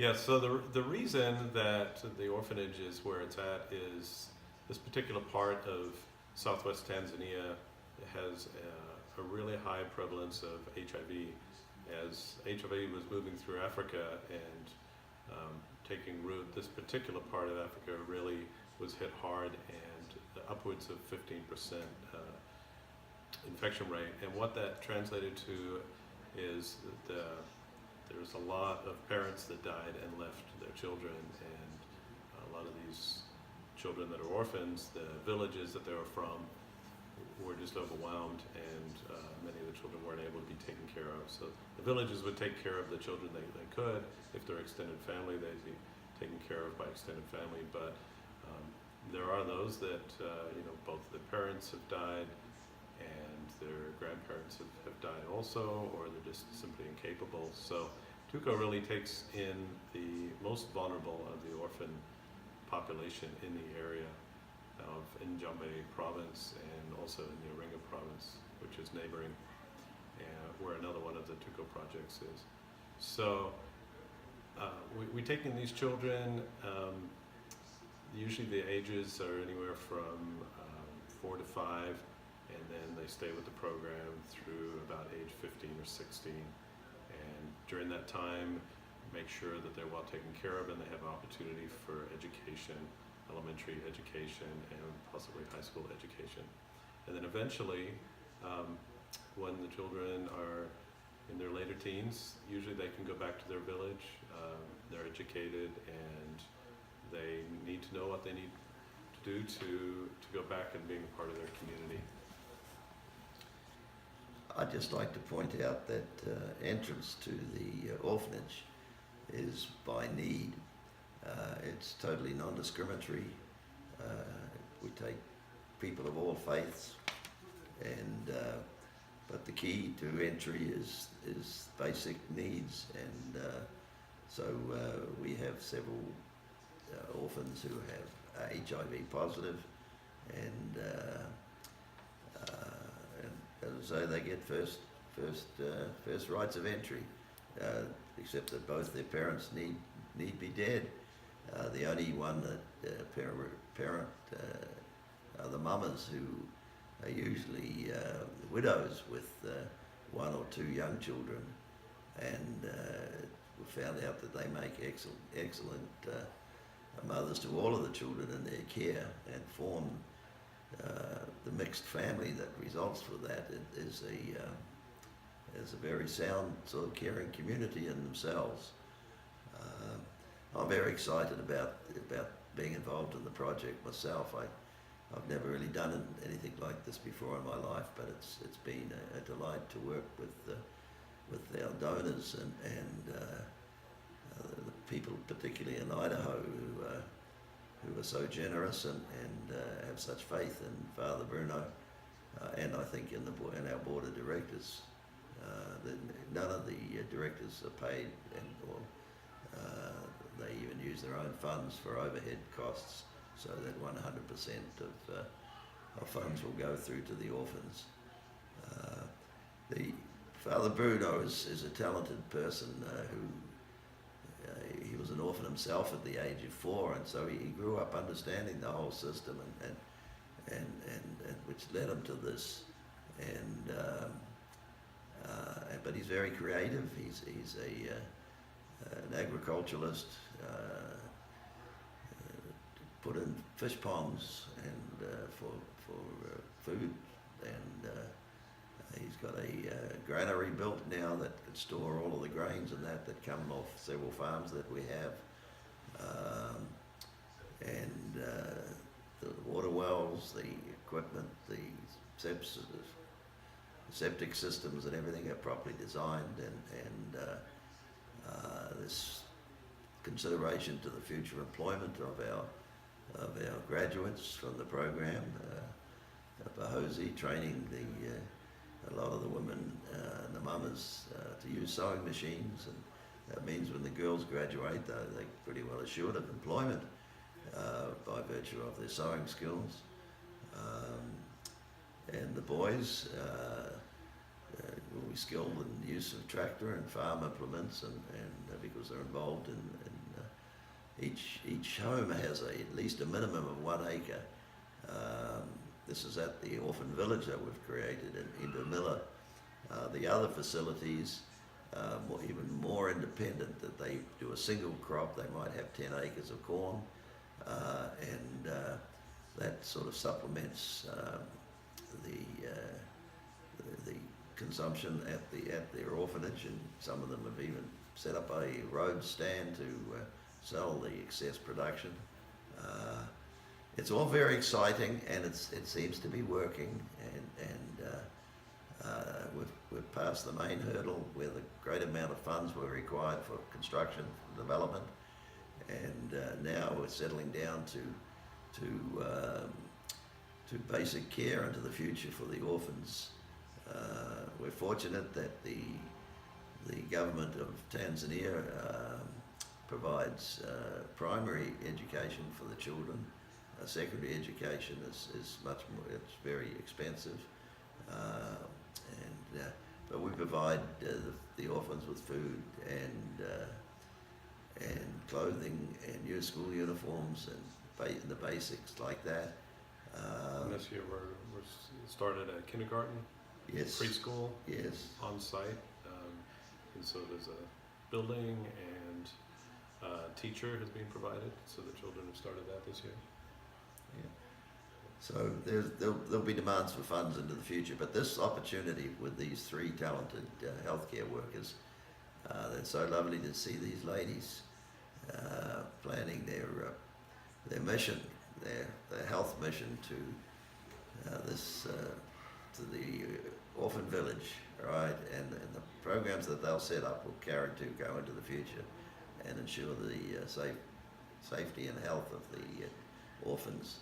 Yeah, so the reason that the orphanage is where it's at is this particular part of southwest Tanzania has a really high prevalence of HIV. As HIV was moving through Africa and taking root, this particular part of Africa really was hit hard, and upwards of 15% infection rate. And what that translated to is that there's a lot of parents that died and left their children, and a lot of these children that are orphans, the villages that they were from were just overwhelmed, and many of the children weren't able to be taken care of. So the villages would take care of the children they could. If they're extended family, they'd be taken care of by extended family. But there are those that both the parents have died and their grandparents have died also, or they're just simply incapable. So TOUCO really takes in the most vulnerable of the orphan population in the area of Njombe province, and also in the Iringa province, which is neighboring, where another one of the TOUCO projects is. So we take in these children. Usually the ages are anywhere from 4 to 5, and then they stay with the program through about age 15 or 16. And during that time, make sure that they're well taken care of and they have opportunity for education, elementary education, and possibly high school education. And then eventually, when the children are in their later teens, usually they can go back to their village. They're educated and they need to know what they need to do to go back and being a part of their community. I'd just like to point out that entrance to the orphanage is by need. It's totally non-discriminatory. We take people of all faiths, and but the key to entry is basic needs, and so we have several orphans who have HIV positive, and so they get first rights of entry, except that both their parents need be dead. The only one that parent are the mamas, who are usually widows with 1 or 2 young children, and we found out that they make excellent mothers to all of the children in their care, and form the mixed family that results from that. It is a very sound sort of caring community in themselves. I'm very excited about being involved in the project myself. I've never really done anything like this before in my life, but it's been a delight to work with our donors and the people, particularly in Idaho, who are so generous and have such faith in Father Bruno, and I think in our board of directors. None of the directors are paid, or they even use their own funds for overhead costs, so that 100% of funds will go through to the orphans. The Father Bruno is a talented person who he was an orphan himself at the age of 4, and so he grew up understanding the whole system, and which led him to this. And but he's very creative. He's an agriculturalist. Put in fish ponds and for food, and he's got a granary built now that can store all of the grains and that come off several farms that we have, and the water wells, the equipment, the septic systems and everything are properly designed, and this consideration to the future employment of our graduates from the program, Bahosi, training a lot of the women and the mamas to use sewing machines, and that means when the girls graduate, they're pretty well assured of employment by virtue of their sewing skills. And the boys will be skilled in the use of tractor and farm implements, and because they're involved in each home has at least a minimum of 1 acre. This is at the orphan village that we've created in Indomilla. The other facilities, even more independent, that they do a single crop. They might have 10 acres of corn, and that sort of supplements the consumption at their orphanage, and some of them have even set up a road stand to sell the excess production. It's all very exciting, and it seems to be working, and we've passed the main hurdle where the great amount of funds were required for construction and development, and now we're settling down to basic care into the future for the orphans. We're fortunate that the government of Tanzania provides primary education for the children. Secondary education is much more, it's very expensive, but we provide the orphans with food and clothing and new school uniforms and the basics like that. And this year we're started at kindergarten, Yes. preschool, Yes. on site, and so there's a building and teacher has been provided, so the children have started that this year. Yeah. So there'll be demands for funds into the future, but this opportunity with these 3 talented healthcare workers, it's so lovely to see these ladies planning their mission, their health mission to the orphan village, right? And the programs that they'll set up will carry TOUCO into the future and ensure the safety and health of the orphans.